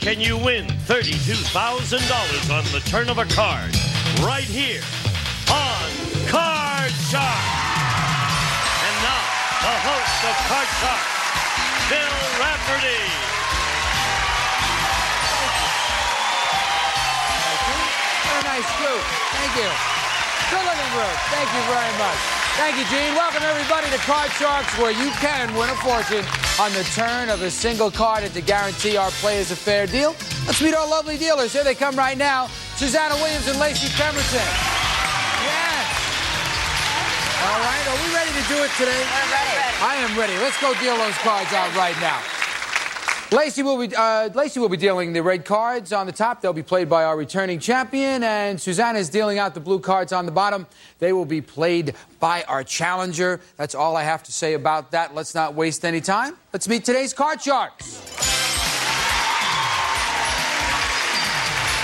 can you win $32,000 on the turn of a card right here on Card Shark. And now, the host of Card Shark, Bill Rafferty. Very nice group. Thank you. Good looking group. Thank you very much. Thank you, Gene. Welcome, everybody, to Card Sharks, where you can win a fortune on the turn of a single card and to guarantee our players a fair deal. Let's meet our lovely dealers. Here they come right now. Susanna Williams and Lacey Pemberton. Yes. All right. Are we ready to do it today? We're ready. I am ready. Let's go deal those cards out right now. Lacey will be dealing the red cards on the top. They'll be played by our returning champion, and Susanna is dealing out the blue cards on the bottom. They will be played by our challenger. That's all I have to say about that. Let's not waste any time. Let's meet today's Card Sharks.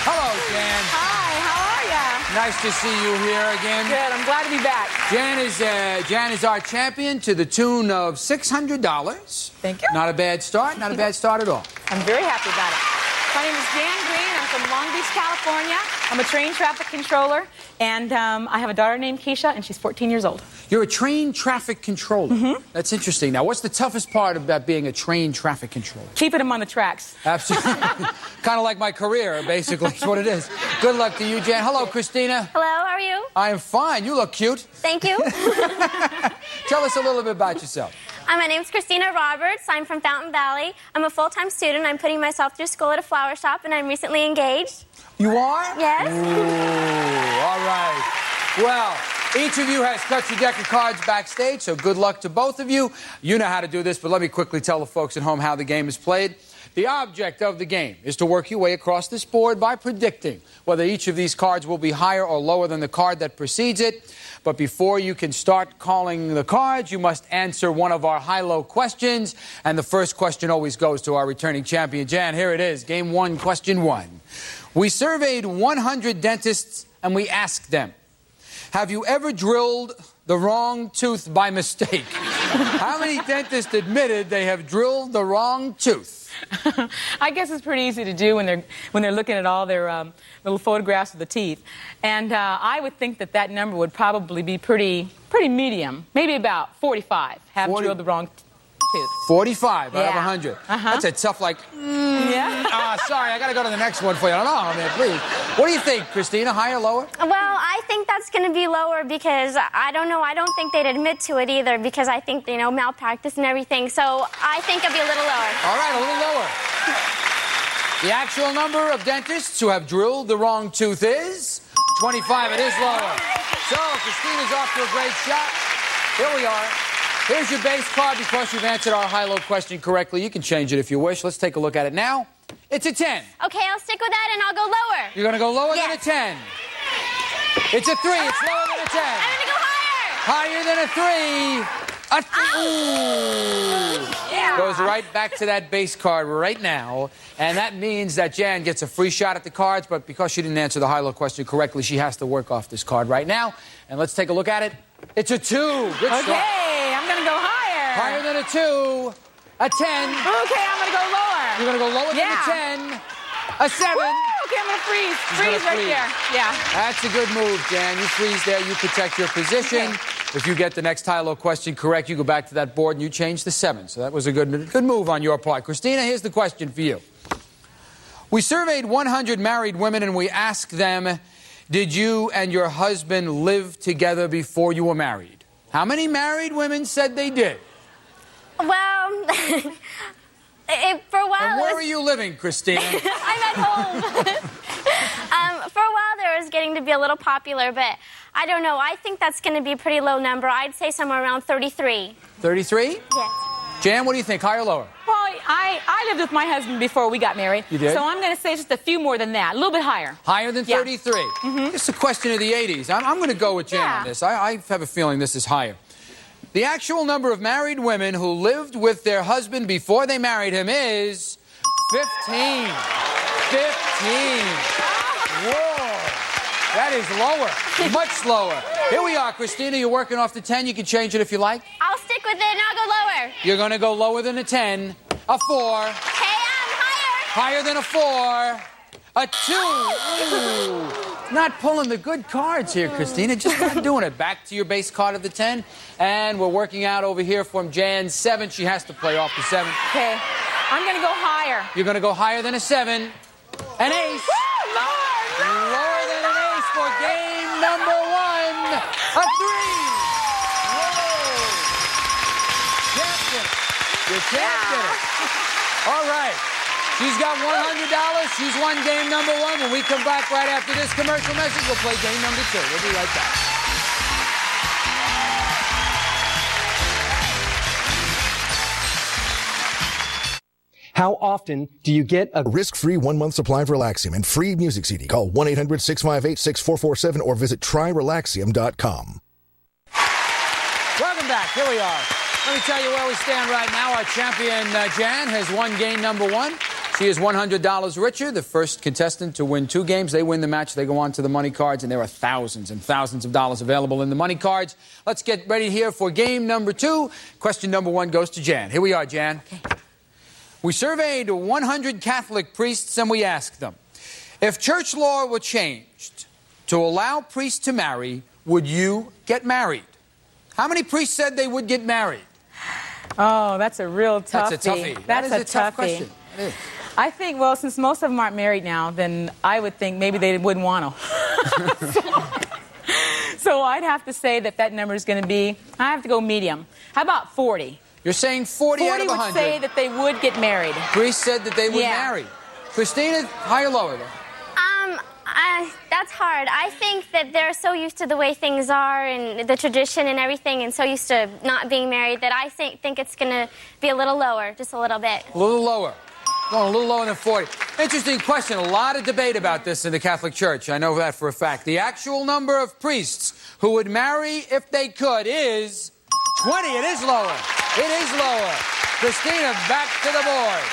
Hello, Jan. Hi, how are ya? Nice to see you here again. Good, I'm glad to be back. Jan is our champion to the tune of $600. Thank you. Not a bad start. Not a bad start at all. I'm very happy about it. My name is Jan Green. I'm from Long Beach, California. I'm a trained traffic controller, and I have a daughter named Keisha, and she's 14 years old. You're a trained traffic controller. Mm-hmm. That's interesting. Now, what's the toughest part about being a trained traffic controller? Keeping them on the tracks. Absolutely. Kind of like my career, basically, is what it is. Good luck to you, Jan. Hello, Christina. Hello, how are you? I am fine. You look cute. Thank you. Tell us a little bit about yourself. My name's Christina Roberts. I'm from Fountain Valley. I'm a full-time student. I'm putting myself through school at a flower shop, and I'm recently engaged. You are? Yes. Ooh, all right. Well, each of you has cut your deck of cards backstage, so good luck to both of you. You know how to do this, but let me quickly tell the folks at home how the game is played. The object of the game is to work your way across this board by predicting whether each of these cards will be higher or lower than the card that precedes it. But before you can start calling the cards, you must answer one of our high-low questions. And the first question always goes to our returning champion, Jan. Here it is, Game 1, Question 1. We surveyed 100 dentists, and we asked them, have you ever drilled the wrong tooth by mistake? How many dentists admitted they have drilled the wrong tooth? I guess it's pretty easy to do when they're looking at all their little photographs of the teeth. And I would think that number would probably be pretty medium, maybe about 45. Have drilled the wrong tooth. 45 out of Yeah. 100. That's a tough, Yeah. Sorry, I got to go to the next one for you. No, man, please. What do you think, Christina? Higher or lower? Well, I think that's going to be lower because, I don't know, I don't think they'd admit to it either because I think, malpractice and everything. So I think it'll be a little lower. All right, a little lower. The actual number of dentists who have drilled the wrong tooth is 25. It is lower. So Christina's off to a great shot. Here we are. Here's your base card. Because you've answered our high-low question correctly, you can change it if you wish. Let's take a look at it now. It's a 10. Okay, I'll stick with that and I'll go lower. You're going to go lower than a Yes. 10. It's a 3. It's lower than a 10. I'm going to go higher. Higher than a 3. A 3. Ooh. Yeah. Goes right back to that base card right now. And that means that Jan gets a free shot at the cards, but because she didn't answer the high-low question correctly, she has to work off this card right now. And let's take a look at it. It's a 2. Good start. Okay, I'm going to go higher. Higher than a 2. A 10. Okay, I'm going to go lower. You're going to go lower Yeah. than a 10. A 7. Woo! Okay, I'm going to freeze. She's Freeze gonna right freeze. there. Yeah. That's a good move, Jan. You freeze there. You protect your position. If you get the next high-low question correct, you go back to that board and you change the 7. So that was a good move on your part. Christina, here's the question for you. We surveyed 100 married women and we asked them, did you and your husband live together before you were married? How many married women said they did? Well, for a while... And where are you living, Christina? I'm at home. For a while there, it was getting to be a little popular, but I don't know. I think that's going to be a pretty low number. I'd say somewhere around 33. 33? Yes. Jan, what do you think, higher or lower? Well, I lived with my husband before we got married. You did? So I'm going to say just a few more than that, a little bit higher. Higher than 33? Yeah. It's a question of the 80s. I'm going to go with Jan on this. I have a feeling this is higher. The actual number of married women who lived with their husband before they married him is 15. 15. Whoa. That is lower. Much lower. Here we are, Christina. You're working off the 10. You can change it if you like. I'll stick with it and I'll go lower. You're going to go lower than a 10. A 4. Okay, higher. Higher than a 4. A 2. Ooh. Not pulling the good cards here, Christina. Just not doing it. Back to your base card of the 10. And we're working out over here from Jan's 7. She has to play off the 7. Okay. I'm going to go higher. You're going to go higher than a 7. An ace. Lower than an ace for game number 1. A 3. Whoa. Champion. You champion it. All right. She's got $100. She's won game number 1. When we come back right after this commercial message, we'll play game number 2. We'll be right back. How often do you get a risk-free 1-month supply of Relaxium and free music CD? Call 1-800-658-6447 or visit tryrelaxium.com. Welcome back. Here we are. Let me tell you where we stand right now. Our champion, Jan, has won game number 1. She is $100 richer. The first contestant to win 2 games. They win the match. They go on to the money cards, and there are thousands and thousands of dollars available in the money cards. Let's get ready here for game number 2. Question number 1 goes to Jan. Here we are, Jan. Okay. We surveyed 100 Catholic priests, and we asked them, if church law were changed to allow priests to marry, would you get married? How many priests said they would get married? Oh, that's a real toughie. That's a toughie. That's that is a a tough toughie. question. It is. I think, well, since most of them aren't married now, then I would think maybe they wouldn't want to. So I'd have to say that number is going to be, I have to go medium. How about 40? You're saying 40 out of 100. 40 would say that they would get married. Priests said that they would marry. Christina, higher or lower? That's hard. I think that they're so used to the way things are and the tradition and everything, and so used to not being married, that I think it's going to be a little lower, just a little bit. A little lower. Going a little lower than 40. Interesting question. A lot of debate about this in the Catholic Church. I know that for a fact. The actual number of priests who would marry if they could is 20. It is lower. It is lower. Christina, back to the board.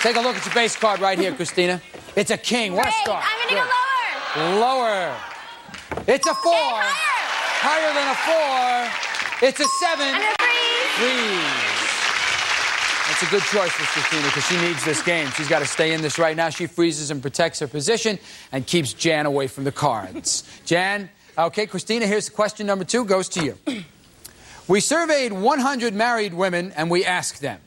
Take a look at your base card right here, Christina. It's a king. What a start. I'm going to go lower. Lower. It's a 4. Okay, higher. Higher than a 4. It's a 7. And a 3. That's a good choice for Christina because she needs this game. She's got to stay in this right now. She freezes and protects her position and keeps Jan away from the cards. Jan, okay, Christina, here's question number 2. Goes to you. We surveyed 100 married women and we asked them,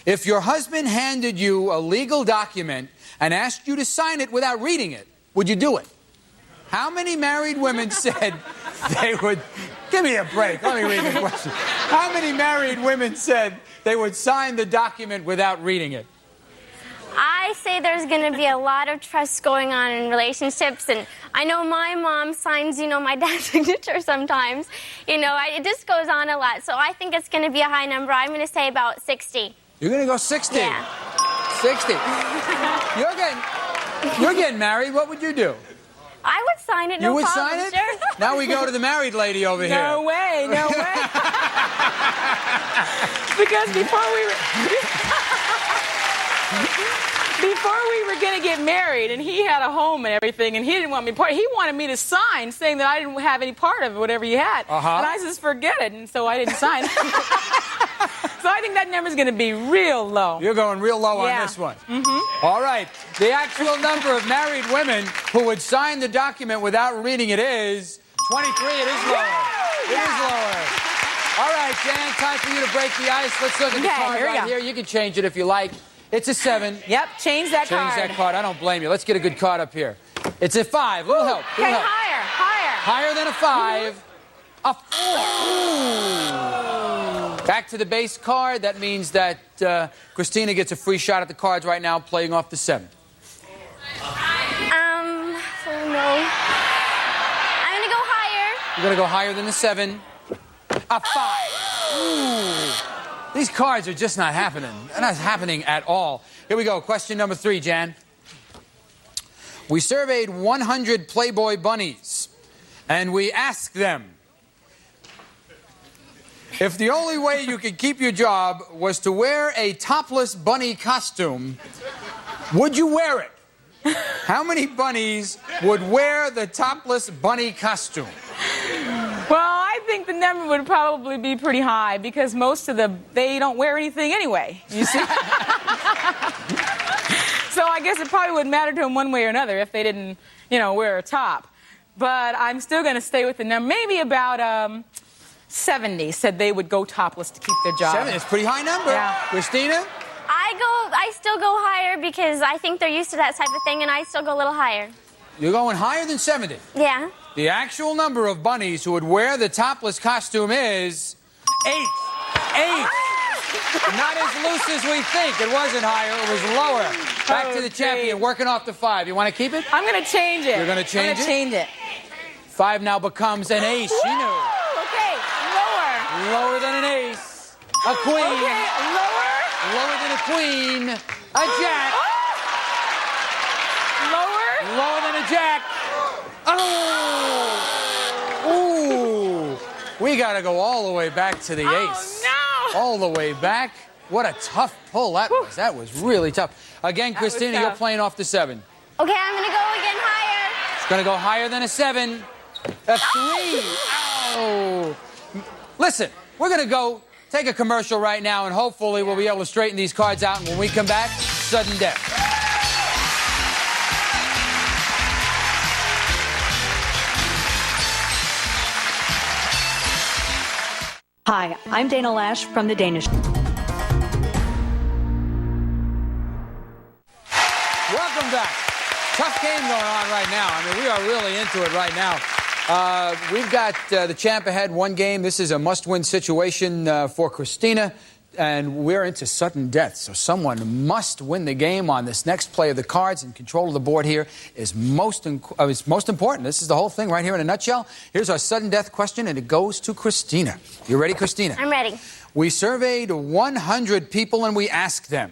if your husband handed you a legal document and asked you to sign it without reading it, would you do it? How many married women said they would... Give me a break. Let me read the question. How many married women said they would sign the document without reading it? I say there's going to be a lot of trust going on in relationships, and I know my mom signs, my dad's signature sometimes. It just goes on a lot, so I think it's going to be a high number. I'm going to say about 60. You're going to go 60? Yeah. 60. You're getting married. What would you do? I would sign it, no problem. You would problem. sign it? Sure. Now we go to the married lady over here. No way, no way. Because before we were going to get married, and he had a home and everything, and he didn't want me part. He wanted me to sign, saying that I didn't have any part of it, whatever he had. And I just forget it, and so I didn't sign. So I think that number's going to be real low. You're going real low on this one. Mm-hmm. All right. The actual number of married women who would sign the document without reading it is 23. It is lower. It is lower. All right, Jan, time for you to break the ice. Let's look at the card right here. You can change it if you like. It's a 7. Yep, change that card. Change that card. I don't blame you. Let's get a good card up here. It's a 5. Little help. Okay, higher. Higher than a 5. A 4. Back to the base card. That means that Christina gets a free shot at the cards right now, playing off the 7. Oh no. I'm going to go higher. You're going to go higher than the 7. A 5. Ooh. These cards are just not happening. They're not happening at all. Here we go. Question number 3, Jan. We surveyed 100 Playboy bunnies, and we asked them, if the only way you could keep your job was to wear a topless bunny costume, would you wear it? How many bunnies would wear the topless bunny costume? Well, I think the number would probably be pretty high because most of they don't wear anything anyway, you see? So I guess it probably wouldn't matter to them one way or another if they didn't, you know, wear a top. But I'm still going to stay with the number. Maybe about 70 said they would go topless to keep their job. 70 is a pretty high number. Yeah. Christina? I still go higher because I think they're used to that type of thing, and I still go a little higher. You're going higher than 70. Yeah. The actual number of bunnies who would wear the topless costume is 8. 8. Not as loose as we think. It wasn't higher. It was lower. Back to the champion, working off the 5. You want to keep it? I'm going to change it. You're going to change it? I'm going to change it. 5 now becomes an ace. She knew. Okay, lower. Lower than an ace. A queen. Okay, lower. Lower than a queen. A jack. Lower. Lower than a jack. Oh! Ooh! We got to go all the way back to the ace. Oh, no! All the way back. What a tough pull that was. That was really tough. Again, Christina, you're playing off the 7. Okay, I'm going to go again higher. It's going to go higher than a 7. A 3. Ow! Listen, we're going to go take a commercial right now, and hopefully we'll be able to straighten these cards out. And when we come back, sudden death. Hi, I'm Dana Lash from The Danish. Welcome back. Tough game going on right now. I mean, we are really into it right now. We've got the champ ahead 1 game. This is a must-win situation for Christina, and we're into sudden death. So someone must win the game on this next play of the cards, and control of the board here is most important. This is the whole thing right here in a nutshell. Here's our sudden death question, and it goes to Christina. You ready, Christina? I'm ready. We surveyed 100 people, and we asked them,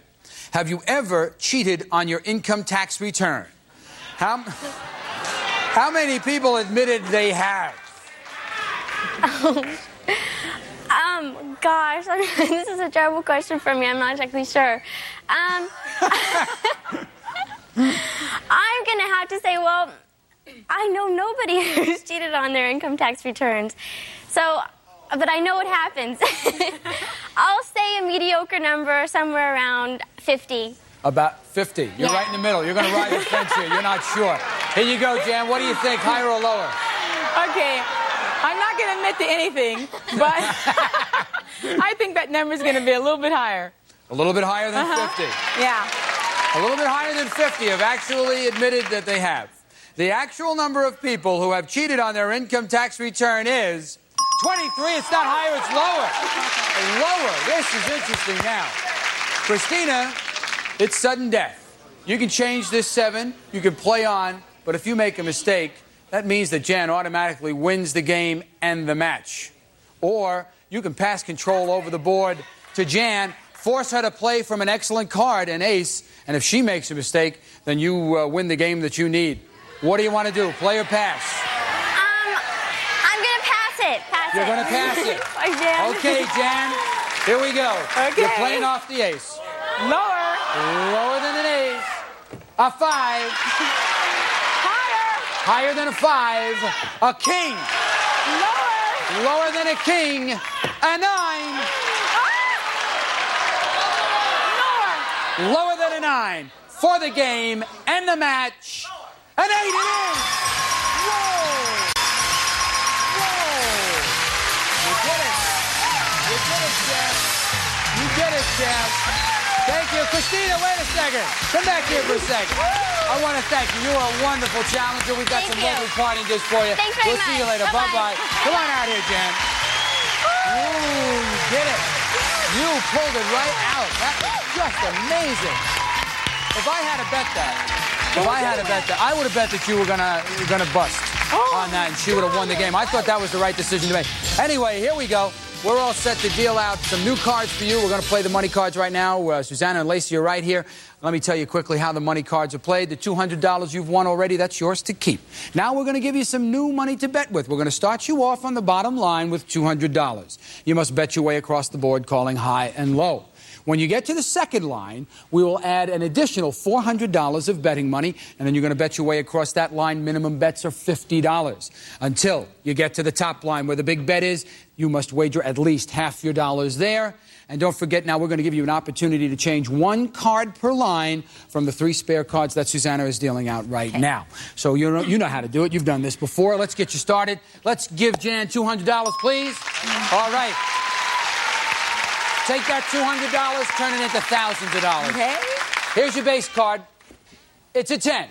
have you ever cheated on your income tax return? How many people admitted they have? Gosh, this is a terrible question for me. I'm not exactly sure. I'm going to have to say, well, I know nobody who's cheated on their income tax returns. So, but I know it happens. I'll say a mediocre number, somewhere around 50. About 50. You're right in the middle. You're going to ride the fence here. You're not sure. Here you go, Jan. What do you think, higher or lower? Okay, I'm not going to admit to anything, but I think that number is going to be a little bit higher. A little bit higher than 50. Yeah. A little bit higher than 50 have actually admitted that they have. The actual number of people who have cheated on their income tax return is 23. It's not higher, it's lower. Lower. This is interesting now. Christina, it's sudden death. You can change this 7, you can play on, but if you make a mistake, that means that Jan automatically wins the game and the match. Or you can pass control over the board to Jan, force her to play from an excellent card, an ace, and if she makes a mistake, then you win the game that you need. What do you want to do, play or pass? I'm going to pass it. You're going to pass it. Bye, Jan. Okay, Jan, here we go. Okay. You're playing off the ace. Lower. Lower than an ace. A 5. Higher. Higher than a 5. A king. Lower. Lower than a king. A 9. Lower. Lower than a 9. For the game and the match. An 8 it is. Whoa. Whoa. You did it. You did it, Jeff. You did it, Jeff. Thank you. Christina, wait a second. Come back here for a second. I want to thank you. You are a wonderful challenger. We've got some lovely parting gifts for you. Thanks very We'll see you much. later. Bye-bye. Bye-bye. Come on out here, Jan. Ooh, you did it. You pulled it right out. That was just amazing. If I had to bet that, I would have bet that you were gonna bust on that, and she would have won the game. I thought that was the right decision to make. Anyway, here we go. We're all set to deal out some new cards for you. We're going to play the money cards right now. Susanna and Lacey are right here. Let me tell you quickly how the money cards are played. The $200 you've won already, that's yours to keep. Now we're going to give you some new money to bet with. We're going to start you off on the bottom line with $200. You must bet your way across the board, calling high and low. When you get to the second line, we will add an additional $400 of betting money, and then you're going to bet your way across that line. Minimum bets are $50. Until you get to the top line where the big bet is, you must wager at least half your dollars there. And don't forget, now we're going to give you an opportunity to change one card per line from the 3 spare cards that Susanna is dealing out right now. So you know how to do it. You've done this before. Let's get you started. Let's give Jan $200, please. All right. Take that $200, turn it into thousands of dollars. Okay. Here's your base card. It's a 10.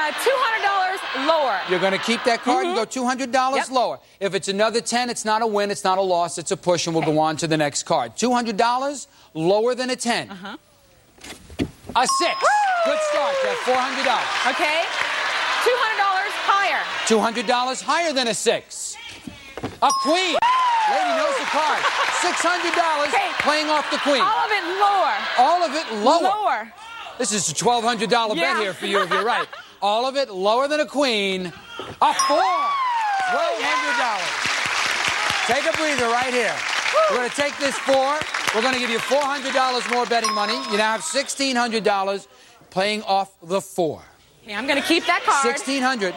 $200 lower. You're going to keep that card and go $200 lower. If it's another 10, it's not a win, it's not a loss, it's a push, and we'll go on to the next card. $200 lower than a 10. A 6. Good start. You have $400. Okay. $200 higher. $200 higher than a 6. A queen. Lady knows the card. $600 Okay. playing off the queen. All of it lower. All of it lower. Lower. This is a $1,200 bet here for you if you're right. All of it lower than a queen. A 4. $1,200. Take a breather right here. We're going to take this 4. We're going to give you $400 more betting money. You now have $1,600 playing off the 4. Okay, I'm going to keep that card. $1,600.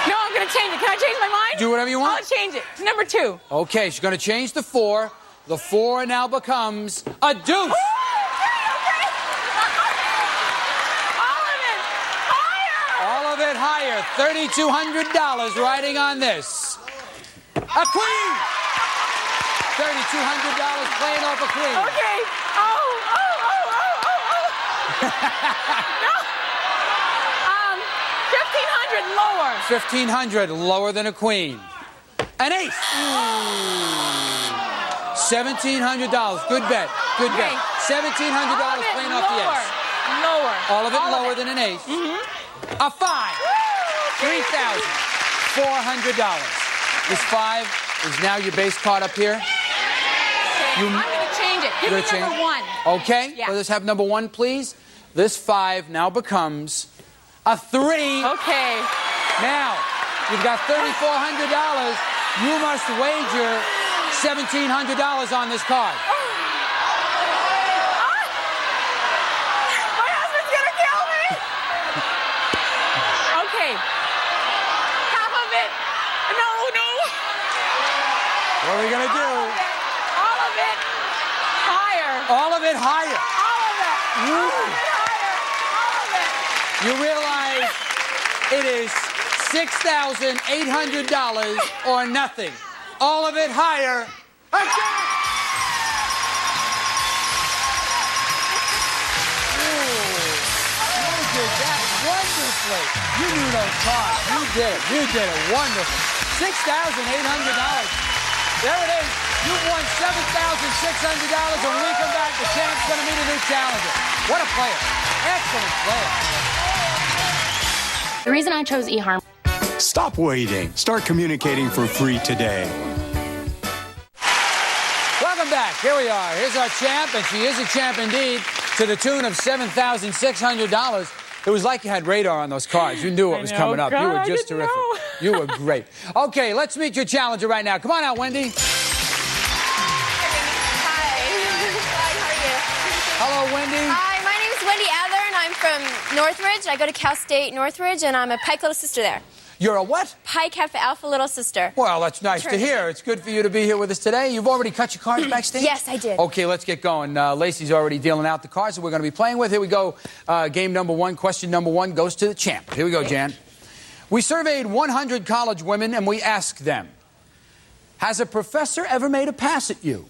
No, I'm going to change it. Can I change my mind? Do whatever you want. I'll change it to number 2. Okay, she's going to change the 4. The 4 now becomes a deuce. Higher, $3,200 riding on this. A queen! $3,200 playing off a queen. Okay. No. $1,500 lower. $1,500 lower than a queen. An ace. $1,700. Good bet. Good bet. $1,700 playing off the ace. Lower. All of it lower than an ace. A 5. $3,400. This 5 is now your base card up here. Okay, I'm going to change it. Give me number 1. Okay. Yeah. Let us have number 1, please. This 5 now becomes a 3. Okay. Now, you've got $3,400. You must wager $1,700 on this card. What are we going to do? All of it higher. All of it higher. All of it. All of it higher. All of it. You realize it is $6,800 or nothing. All of it higher. Again. You did that wonderfully. You knew those cards. You did it. You did it wonderful. $6,800. There it is. You've won $7,600. When we come back, the champ's going to meet a new challenger. What a player. Excellent player. The reason I chose eHarm. Stop waiting. Start communicating for free today. Welcome back. Here we are. Here's our champ, and she is a champ indeed, to the tune of $7,600. It was like you had radar on those cards. You knew what was coming up. You were just terrific. You were great. Okay, let's meet your challenger right now. Come on out, Wendy. Hi. Hi, how are you? Hello, Wendy. Hi, my name is Wendy Adler, and I'm from Northridge. I go to Cal State Northridge, and I'm a Pike little sister there. You're a what? Pi Kappa Alpha little sister. Well, that's nice to hear. It's good for you to be here with us today. You've already cut your cards backstage? Yes, I did. Okay, let's get going. Lacey's already dealing out the cards that we're going to be playing with. Here we go. Game number 1, question number 1 goes to the champ. Here we go, Jan. We surveyed 100 college women, and we asked them, has a professor ever made a pass at you?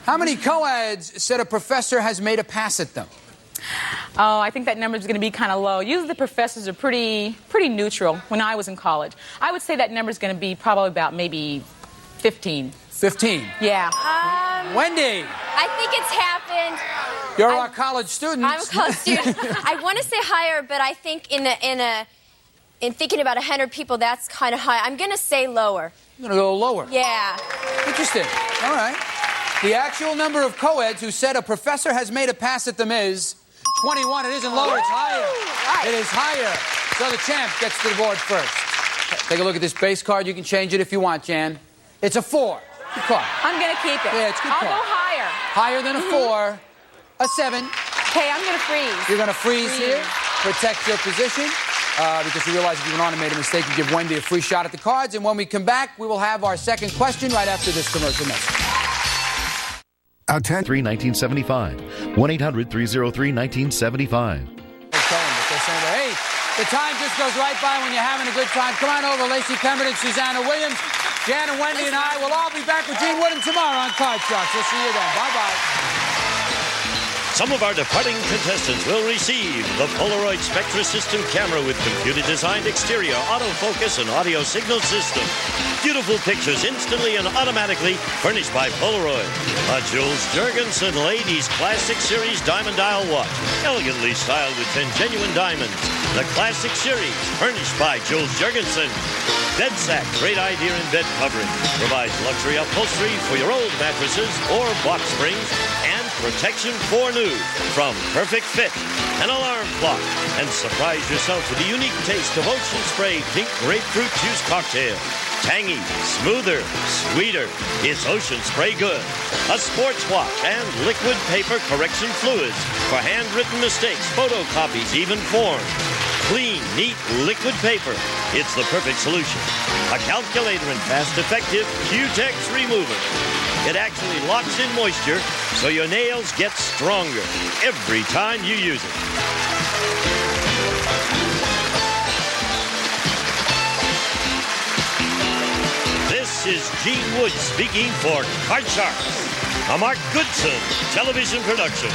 How many co-eds said a professor has made a pass at them? Oh, I think that number is going to be kind of low. Usually the professors are pretty neutral when I was in college. I would say that number is going to be probably about maybe 15. 15? Yeah. Wendy! I think it's happened. You're our college student. I'm a college student. I want to say higher, but I think in thinking about 100 people, that's kind of high. I'm going to say lower. You're going to go lower? Yeah. Interesting. All right. The actual number of co-eds who said a professor has made a pass at them is 21. It isn't lower, it's higher. Right. It is higher. So the champ gets to the board first. Take a look at this base card. You can change it if you want, Jan. It's a 4. Good card. I'm going to keep it. Yeah, it's a good I'll card. go higher. Higher than a 4. A 7. Okay, I'm going to freeze. You're going to freeze here. Protect your position. Because you realize if you went on and made a mistake, you give Wendy a free shot at the cards. And when we come back, we will have our second question right after this commercial message. 1975. 1-800-303-1975. Hey, the time just goes right by when you're having a good time. Come on over, Lacey Pemberton, Susanna Williams, Jan and Wendy and I will all be back with Gene Woodham tomorrow on Card Sharks. We'll see you then. Bye-bye. Some of our departing contestants will receive the Polaroid Spectra System camera with computer-designed exterior, autofocus, and audio signal system. Beautiful pictures instantly and automatically, furnished by Polaroid. A Jules Jurgensen Ladies Classic Series Diamond Dial watch, elegantly styled with 10 genuine diamonds. The Classic Series, furnished by Jules Jurgensen. Bed sack, great idea in bed covering. Provides luxury upholstery for your old mattresses or box springs, and protection for new from Perfect Fit. An alarm clock, and surprise yourself with the unique taste of Ocean Spray Pink Grapefruit Juice Cocktail. Tangy, smoother, sweeter. It's Ocean Spray Good. A sports watch and liquid paper correction fluids for handwritten mistakes, photocopies, even forms. Clean, neat, liquid paper. It's the perfect solution. A calculator and fast, effective Q-Tex remover. It actually locks in moisture so your nails get stronger every time you use it. This is Gene Wood speaking for Card Sharks, a Mark Goodson television production.